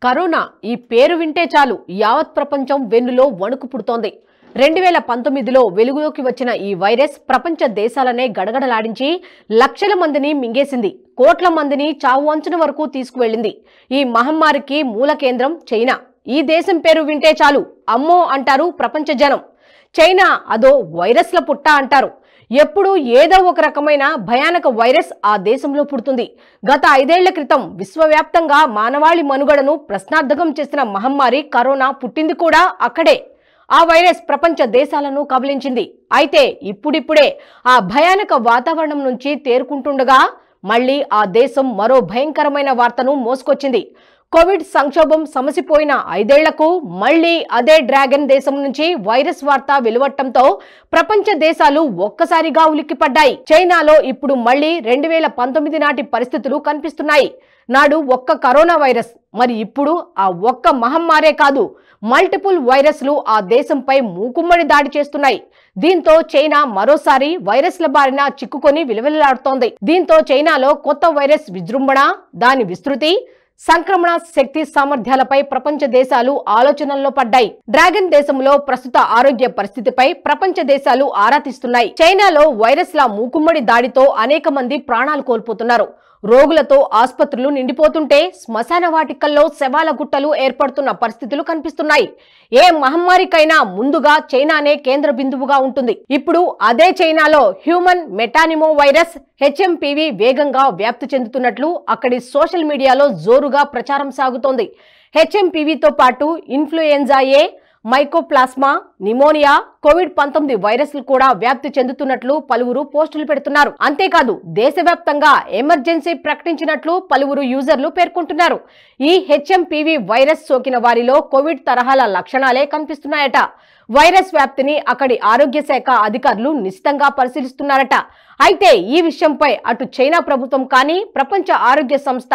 Corona ఈ పేరు వింటే చాలు యావత్ ప్రపంచం వెన్నులో వణుకు పుడుతోంది. 2019లో వెలుగులోకి వచ్చిన ఈ వైరస్ ప్రపంచ దేశాలనే గడగడలాడించి లక్షల మందిని మింగేసింది. కోట్ల మందిని చావు అంచున వరకు తీసుకువెళ్లింది. ఈ మహమ్మారికి మూల కేంద్రం చైనా. ఈ దేశం పేరు వింటే చాలు అమ్మో అంటారు ప్రపంచ జనం. చైనా అదో వైరస్ల పుట్ట అంటారు. ఎప్పుడు ఏదో ఒక రకమైన భయానక వైరస్ ఆ దేశంలో పుడుతుంది. గత 5 ఏళ్ల క్రితం విశ్వవ్యాప్తంగా మానవాళి మనుగడను ప్రశ్నార్థకం చేసిన మహమ్మారి కరోనా పుట్టింది కూడా అక్కడే. ఆ వైరస్ ప్రపంచ దేశాలను కబలించింది. అయితే ఇప్పుడిప్పుడే ఆ భయానక వాతావరణం నుంచి తేరుకుంటుండగా మళ్లీ ఆ దేశం మరో భయంకరమైన వార్తను మోసుకొచ్చింది. కోవిడ్ సంక్షోభం సమసిపోయిన 5 ఏళ్లకు మళ్లీ అదే డ్రాగన్ దేశం నుంచి వైరస్ వార్త వెలువట్టంతో ప్రపంచ దేశాలు ఒక్కసారిగా ఉలిక్కిపడ్డాయి. చైనాలో ఇప్పుడు మళ్లీ 2019 నాటి పరిస్థితులు కనిపిస్తున్నాయి. నాడు ఒక్క కరోనా వైరస్, మరి ఇప్పుడు ఆ ఒక్క మహమ్మారే కాదు, మల్టిపుల్ వైరస్లు ఆ దేశంపై మూకుమ్మడి దాడి చేస్తున్నాయి. దీంతో చైనా మరోసారి వైరస్ల బారిన చిక్కుకొని విలవిల్లాడుతోంది. దీంతో చైనాలో కొత్త వైరస్ విజృంభణ, దాని విస్తృతి, సంక్రమణ శక్తి సామర్థ్యాలపై ప్రపంచ దేశాలు ఆలోచనల్లో పడ్డాయి. డ్రాగన్ దేశంలో ప్రస్తుత ఆరోగ్య పరిస్థితిపై ప్రపంచ దేశాలు ఆరా తీస్తున్నాయి. చైనాలో వైరస్ల మూకుమ్మడి దాడితో అనేక మంది ప్రాణాలు కోల్పోతున్నారు. రోగులతో ఆసుపత్రులు నిండిపోతుంటే శ్మశాన వాటికల్లో శవాల గుట్టలు ఏర్పడుతున్న పరిస్థితులు కనిపిస్తున్నాయి. ఏ మహమ్మారికైనా ముందుగా చైనానే కేంద్ర బిందువుగా ఉంటుంది. ఇప్పుడు అదే చైనాలో హ్యూమన్ మెటానిమో వైరస్ HMPV వేగంగా వ్యాప్తి చెందుతున్నట్లు అక్కడి సోషల్ మీడియాలో జోరుగా ప్రచారం సాగుతోంది. HMPVతో పాటు ఇన్ఫ్లుయెంజా ఏ, మైకోప్లాస్మా, నిమోనియా, కోవిడ్-19 వైరస్లు కూడా వ్యాప్తి చెందుతున్నట్లు పలువురు పోస్టులు పెడుతున్నారు. అంతేకాదు దేశవ్యాప్తంగా ఎమర్జెన్సీ ప్రకటించినట్లు పలువురు యూజర్లు పేర్కొంటున్నారు. ఈ HMPV వైరస్ సోకిన వారిలో కోవిడ్ తరహాల లక్షణాలే కనిపిస్తున్నాయట. వైరస్ వ్యాప్తిని అక్కడి ఆరోగ్య శాఖ అధికారులు నిశితంగా పరిశీలిస్తున్నారట. అయితే ఈ విషయంపై అటు చైనా ప్రభుత్వం కానీ, ప్రపంచ ఆరోగ్య సంస్థ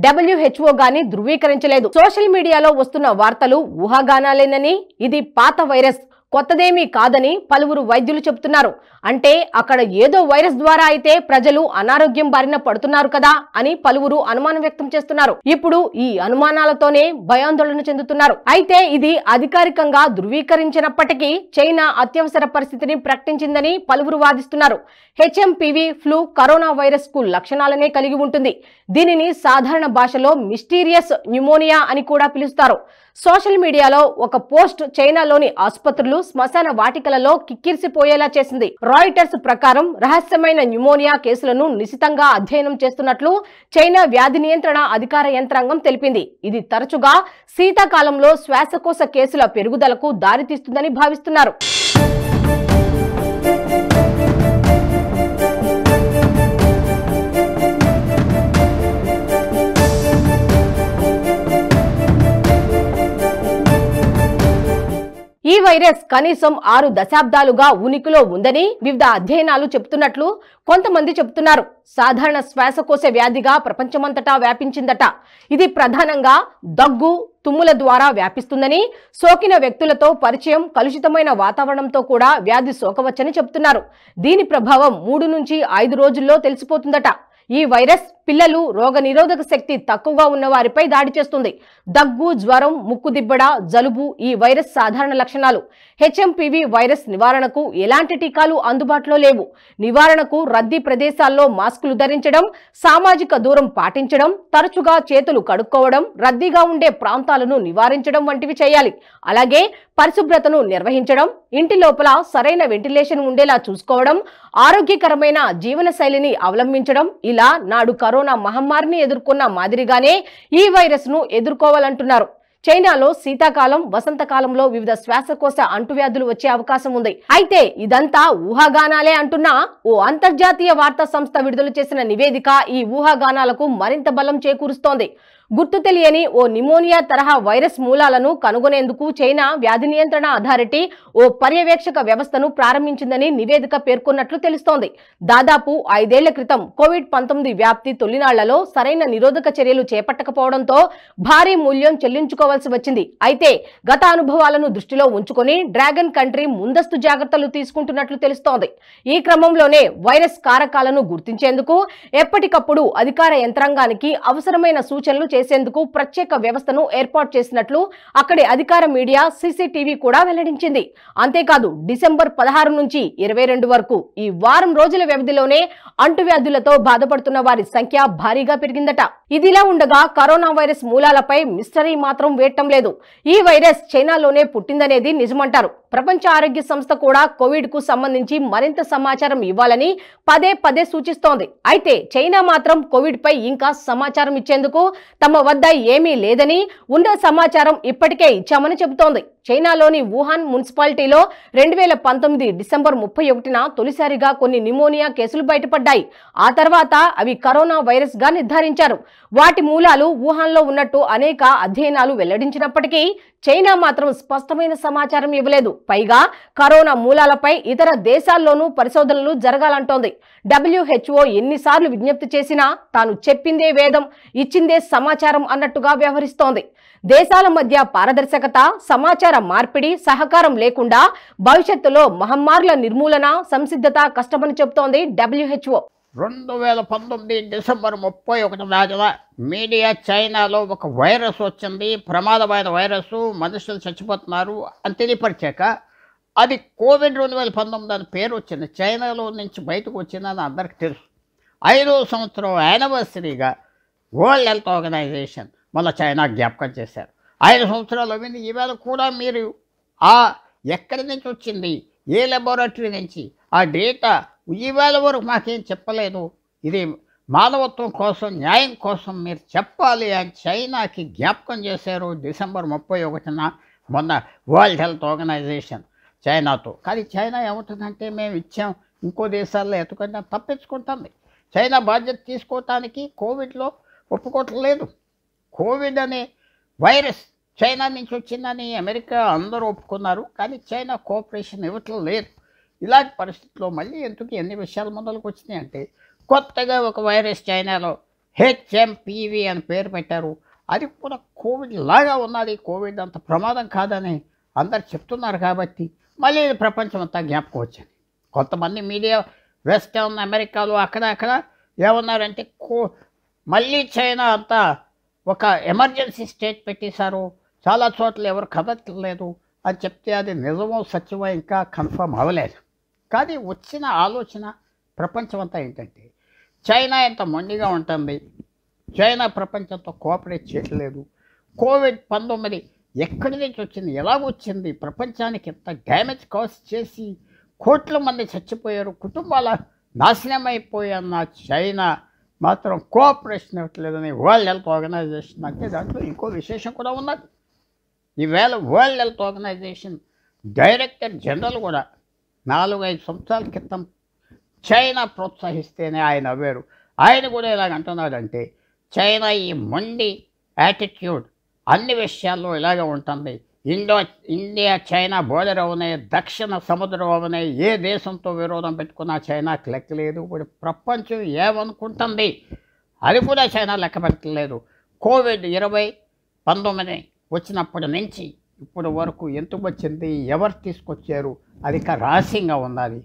WHO గాని ధృవీకరించలేదు. సోషల్ మీడియాలో వస్తున్న వార్తలు ఊహాగానాలేనని, ఇది పాత వైరస్, కొత్తదేమీ కాదని పలువురు వైద్యులు చెబుతున్నారు. అంటే అక్కడ ఏదో వైరస్ ద్వారా అయితే ప్రజలు అనారోగ్యం బారిన పడుతున్నారు కదా అని పలువురు అనుమానం వ్యక్తం చేస్తున్నారు. ఇప్పుడు ఈ అనుమానాలతోనే భయాందోళన చెందుతున్నారు. అయితే ఇది అధికారికంగా ధృవీకరించినప్పటికీ చైనా అత్యవసర పరిస్థితిని ప్రకటించిందని పలువురు వాదిస్తున్నారు. HMPV ఫ్లూ కరోనా వైరస్ కు లక్షణాలనే కలిగి ఉంటుంది. దీనిని సాధారణ భాషలో మిస్టీరియస్ న్యూమోనియా అని కూడా పిలుస్తారు. సోషల్ మీడియాలో ఒక పోస్ట్ చైనాలోని ఆసుపత్రులు, శ్మశాన వాటికలలో కిక్కిరిసిపోయేలా చేసింది. రాయిటర్స్ ప్రకారం రహస్యమైన న్యూమోనియా కేసులను నిశితంగా అధ్యయనం చేస్తున్నట్లు చైనా వ్యాధి నియంత్రణ అధికార యంత్రాంగం తెలిపింది. ఇది తరచుగా శీతాకాలంలో శ్వాసకోశ కేసుల పెరుగుదలకు దారితీస్తుందని భావిస్తున్నారు. ఈ వైరస్ కనీసం 6 దశాబ్దాలుగా ఉనికిలో ఉందని వివిధ అధ్యయనాలు చెబుతున్నట్లు కొంతమంది చెబుతున్నారు. సాధారణ శ్వాసకోశ వ్యాధిగా ప్రపంచమంతటా వ్యాపించిందట. ఇది ప్రధానంగా దగ్గు, తుమ్ముల ద్వారా వ్యాపిస్తుందని, సోకిన వ్యక్తులతో పరిచయం, కలుషితమైన వాతావరణంతో కూడా వ్యాధి సోకవచ్చని చెబుతున్నారు. దీని ప్రభావం 3 నుంచి 5 రోజుల్లో తెలిసిపోతుందట. ఈ వైరస్ పిల్లలు, రోగనిరోధక శక్తి తక్కువగా ఉన్న వారిపై దాడి చేస్తుంది. దగ్గు, జ్వరం, ముక్కుదిబ్బడ, జలుబు ఈ వైరస్ సాధారణ లక్షణాలు. HMPV వైరస్ నివారణకు ఎలాంటి టీకాలు అందుబాటులో లేవు. నివారణకు రద్దీ ప్రదేశాల్లో మాస్కులు ధరించడం, సామాజిక దూరం పాటించడం, తరచుగా చేతులు కడుక్కోవడం, రద్దీగా ఉండే ప్రాంతాలను నివారించడం వంటివి చేయాలి. అలాగే పరిశుభ్రతను నిర్వహించడం, ఇంటి లోపల సరైన వెంటిలేషన్ ఉండేలా చూసుకోవడం, ఆరోగ్యకరమైన జీవన శైలిని అవలంబించడం, ఇలా నాడు కరోనా మహమ్మారిని ఎదుర్కొన్న మాదిరిగానే ఈ వైరస్ ను ఎదుర్కోవాలంటున్నారు. చైనాలో శీతాకాలం, వసంతకాలంలో వివిధ శ్వాసకోశ అంటువ్యాధులు వచ్చే అవకాశం ఉంది. అయితే ఇదంతా ఊహాగానాలే అంటున్నా ఓ అంతర్జాతీయ వార్తా సంస్థ విడుదల చేసిన నివేదిక ఈ ఊహాగానాలకు మరింత బలం చేకూరుస్తోంది. గుర్తు తెలియని ఓ నిమోనియా తరహా వైరస్ మూలాలను కనుగొనేందుకు చైనా వ్యాధి నియంత్రణ అథారిటీ ఓ పర్యవేక్షక వ్యవస్థను ప్రారంభించిందని నివేదిక పేర్కొన్నట్లు తెలుస్తోంది. దాదాపు 5 ఏళ్ల క్రితం కోవిడ్-19 వ్యాప్తి తొలినాళ్లలో సరైన నిరోధక చర్యలు చేపట్టకపోవడంతో భారీ మూల్యం చెల్లించుకోవాల్సి వచ్చింది. అయితే గత అనుభవాలను దృష్టిలో ఉంచుకొని డ్రాగన్ కంట్రీ ముందస్తు జాగ్రత్తలు తీసుకుంటున్నట్లు తెలుస్తోంది. ఈ క్రమంలోనే వైరస్ కారకాలను గుర్తించేందుకు ఎప్పటికప్పుడు అధికార యంత్రాంగానికి అవసరమైన సూచనలు చేసేందుకు ప్రత్యేక వ్యవస్థను ఏర్పాటు చేసినట్లు అక్కడి అధికార మీడియా సీసీటీవీ కూడా వెల్లడించింది. అంతేకాదు డిసెంబర్ 16 నుంచి 22 వరకు ఈ వారం రోజుల వ్యవధిలోనే అంటువ్యాధులతో బాధపడుతున్న వారి సంఖ్య భారీగా పెరిగిందట. ఇదిలా ఉండగా కరోనా వైరస్ మూలాలపై మిస్టరీ మాత్రం వేయటం లేదు. ఈ వైరస్ చైనాలోనే పుట్టిందనేది నిజమంటారు. ప్రపంచ ఆరోగ్య సంస్థ కూడా కోవిడ్ కు సంబంధించి మరింత సమాచారం ఇవ్వాలని పదే పదే సూచిస్తోంది. అయితే చైనా మాత్రం కోవిడ్ పై ఇంకా సమాచారం ఇచ్చేందుకు తమ వద్ద ఏమీ లేదని, ఉన్న సమాచారం ఇప్పటికే ఇచ్చామని చెబుతోంది. చైనాలోని వుహాన్ మున్సిపాలిటీలో 2019 డిసెంబర్ 31న తొలిసారిగా కొన్ని న్యూమోనియా కేసులు బయటపడ్డాయి. ఆ తర్వాత అవి కరోనా వైరస్ గా నిర్ధారించారు. వాటి మూలాలు వుహాన్లో ఉన్నట్టు అనేక అధ్యయనాలు వెల్లడించినప్పటికీ చైనా మాత్రం స్పష్టమైన సమాచారం ఇవ్వలేదు. పైగా కరోనా మూలాలపై ఇతర దేశాల్లోనూ పరిశోధనలు జరగాలంటోంది. WHO ఎన్నిసార్లు విజ్ఞప్తి చేసినా తాను చెప్పిందే వేదం, ఇచ్చిందే సమాచారం అన్నట్టుగా వ్యవహరిస్తోంది. దేశాల మధ్య పారదర్శకత, సమాచార మార్పిడి, సహకారం లేకుండా భవిష్యత్తులో మహమ్మారుల నిర్మూలన సంసిద్ధత కష్టమని చెబుతోంది WHO. 2019 డిసెంబర్ 31 నాటిన మీడియా చైనాలో ఒక వైరస్ వచ్చింది, ప్రమాదమైన వైరస్, మనుషులు చచ్చిపోతున్నారు అని తెలియపరిచాక అది కోవిడ్ 2019 అని పేరు వచ్చింది. చైనాలో నుంచి బయటకు వచ్చిందని అందరికీ తెలుసు. 5వ సంవత్సరం యానివర్సరీగా వరల్డ్ హెల్త్ ఆర్గనైజేషన్ మళ్ళీ చైనా జ్ఞాపకం చేశారు. 5 సంవత్సరాలు అయింది. ఈవేళ కూడా మీరు ఎక్కడి నుంచి వచ్చింది, ఏ లెబొరేటరీ నుంచి ఆ డేటా ఈవేళ వరకు మాకేం చెప్పలేదు. ఇది మానవత్వం కోసం, న్యాయం కోసం మీరు చెప్పాలి అని చైనాకి జ్ఞాపకం చేశారు డిసెంబర్ 31న మొన్న వరల్డ్ హెల్త్ ఆర్గనైజేషన్ చైనాతో. కానీ చైనా ఏముంటుందంటే మేము ఇచ్చాం, ఇంకో దేశాల్లో ఎత్తుకుంటే తప్పించుకుంటుంది. చైనా బాధ్యత తీసుకోవటానికి కోవిడ్లో ఒప్పుకోవట్లేదు. కోవిడ్ అనే వైరస్ చైనా నుంచి వచ్చిందని అమెరికా అందరూ ఒప్పుకున్నారు, కానీ చైనా కోఆపరేషన్ ఇవ్వటం లేదు. ఇలాంటి పరిస్థితుల్లో మళ్ళీ ఎందుకు ఎన్ని విషయాలు మొదలుకు వచ్చినాయి అంటే, కొత్తగా ఒక వైరస్ చైనాలో HMPV అని పేరు పెట్టారు. అది కూడా కోవిడ్ లాగా ఉన్నది, కోవిడ్ అంత ప్రమాదం కాదని అందరు చెప్తున్నారు. కాబట్టి మళ్ళీ ప్రపంచం అంతా జ్ఞాపకం వచ్చింది. కొంతమంది మీడియా వెస్టర్న్ అమెరికాలో అక్కడ ఏమన్నారంటే మళ్ళీ చైనా అంతా ఒక ఎమర్జెన్సీ స్టేట్ పెట్టేశారు, చాలా చోట్ల ఎవరు కదలలేదు అని చెప్తే అది నిజమో సత్యమో ఇంకా కన్ఫర్మ్ అవ్వలేదు. కానీ వచ్చిన ఆలోచన ప్రపంచం అంతా ఏంటంటే చైనా ఎంత మొండిగా ఉంటుంది, చైనా ప్రపంచంతో కోఆపరేట్ చేయట్లేదు, కోవిడ్-19 ఎక్కడి నుంచి వచ్చింది, ఎలాగొచ్చింది, ప్రపంచానికి ఎంత డ్యామేజ్ కాజ్ చేసి కోట్ల మంది చచ్చిపోయారు, కుటుంబాల నాశనం అయిపోయన్న చైనా మాత్రం కోఆపరేషన్ ఇవ్వట్లేదని వరల్డ్ హెల్త్ ఆర్గనైజేషన్ అంటే దాంట్లో ఇంకో విశేషం కూడా ఉన్నది. ఈవేళ world health organization director general కూడా 4-5 సంవత్సరాల క్రితం చైనా ప్రోత్సహిస్తేనే ఆయన అవ్వారు. ఆయన కూడా ఎలాగంటున్నాడంటే చైనా ఈ మొండి యాటిట్యూడ్ అన్ని విషయాల్లో ఇలాగే ఉంటుంది. ఇండియా చైనా బోర్డర్ అవనే, దక్షిణ సముద్రం అవనే, ఏ దేశంతో విరోధం పెట్టుకున్నా చైనాకి లెక్కలేదు. ఇప్పుడు ప్రపంచం ఏమనుకుంటుంది అది కూడా చైనా లెక్క పెట్టలేదు. కోవిడ్-19 వచ్చినప్పటి నుంచి ఇప్పుడు వరకు ఎందుకు వచ్చింది, ఎవరు తీసుకొచ్చారు, అది ఇంకా రహస్యంగా ఉన్నది.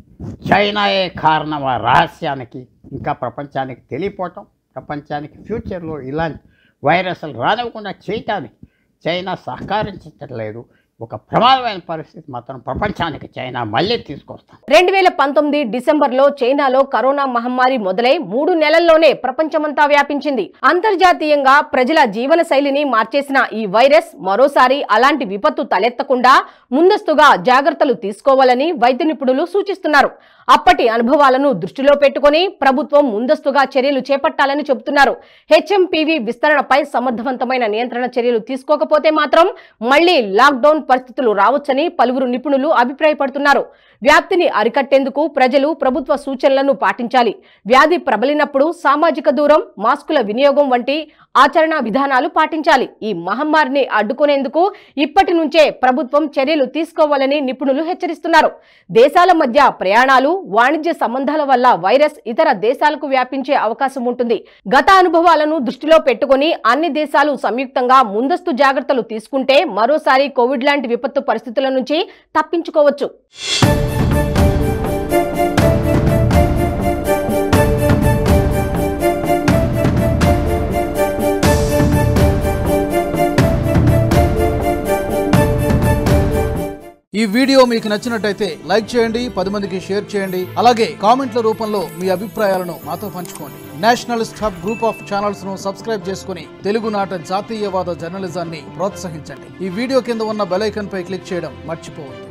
చైనాయే కారణం ఆ రహస్యానికి. ఇంకా ప్రపంచానికి తెలియపోవటం, ప్రపంచానికి ఫ్యూచర్లో ఇలాంటి వైరస్లు రానివ్వకుండా చేయటానికి చైనా సహకరించట్లేదు. ఒక ప్రమాదమైన పరిస్థితి మాత్రం ప్రపంచానికి చైనా మళ్ళీ తీసుకొస్తాం. 2019 డిసెంబర్లో చైనాలో కరోనా మహమ్మారి మొదలై 3 నెలల్లోనే ప్రపంచమంతా వ్యాపించింది. అంతర్జాతీయంగా ప్రజల జీవన శైలిని మార్చేసిన ఈ వైరస్ మరోసారి అలాంటి విపత్తు తలెత్తకుండా ముందస్తుగా జాగ్రత్తలు తీసుకోవాలని వైద్య నిపుణులు సూచిస్తున్నారు. అప్పటి అనుభవాలను దృష్టిలో పెట్టుకుని ప్రభుత్వం ముందస్తుగా చర్యలు చేపట్టాలని చెబుతున్నారు. HMPV విస్తరణపై సమర్థవంతమైన నియంత్రణ చర్యలు తీసుకోకపోతే మాత్రం మళ్లీ లాక్డౌన్ పరిస్థితులు రావచ్చని పలువురు నిపుణులు అభిప్రాయపడుతున్నారు. వ్యాప్తిని అరికట్టేందుకు ప్రజలు ప్రభుత్వ సూచనలను పాటించాలి. వ్యాధి ప్రబలినప్పుడు సామాజిక దూరం, మాస్కుల వినియోగం వంటి ఆచరణ విధానాలు పాటించాలి. ఈ మహమ్మారిని అడ్డుకునేందుకు ఇప్పటి నుంచే ప్రభుత్వం చర్యలు తీసుకోవాలని నిపుణులు హెచ్చరిస్తున్నారు. దేశాల మధ్య ప్రయాణాలు, వాణిజ్య సంబంధాల వల్ల వైరస్ ఇతర దేశాలకు వ్యాపించే అవకాశం ఉంటుంది. గత అనుభవాలను దృష్టిలో పెట్టుకుని అన్ని దేశాలు సంయుక్తంగా ముందస్తు జాగ్రత్తలు తీసుకుంటే మరోసారి కోవిడ్ లాంటి విపత్తు పరిస్థితుల నుంచి తప్పించుకోవచ్చు. ఈ వీడియో మీకు నచ్చినట్టయితే లైక్ చేయండి, 10 మందికి షేర్ చేయండి. అలాగే కామెంట్ల రూపంలో మీ అభిప్రాయాలను మాతో పంచుకోండి. Nationalist hub group of channels ను సబ్స్క్రైబ్ చేసుకుని తెలుగునాట జాతీయవాద జర్నలిజాన్ని ప్రోత్సహించండి. ఈ వీడియో కింద ఉన్న బెల్ ఐకాన్ పై క్లిక్ చేయడం మర్చిపోవద్దు.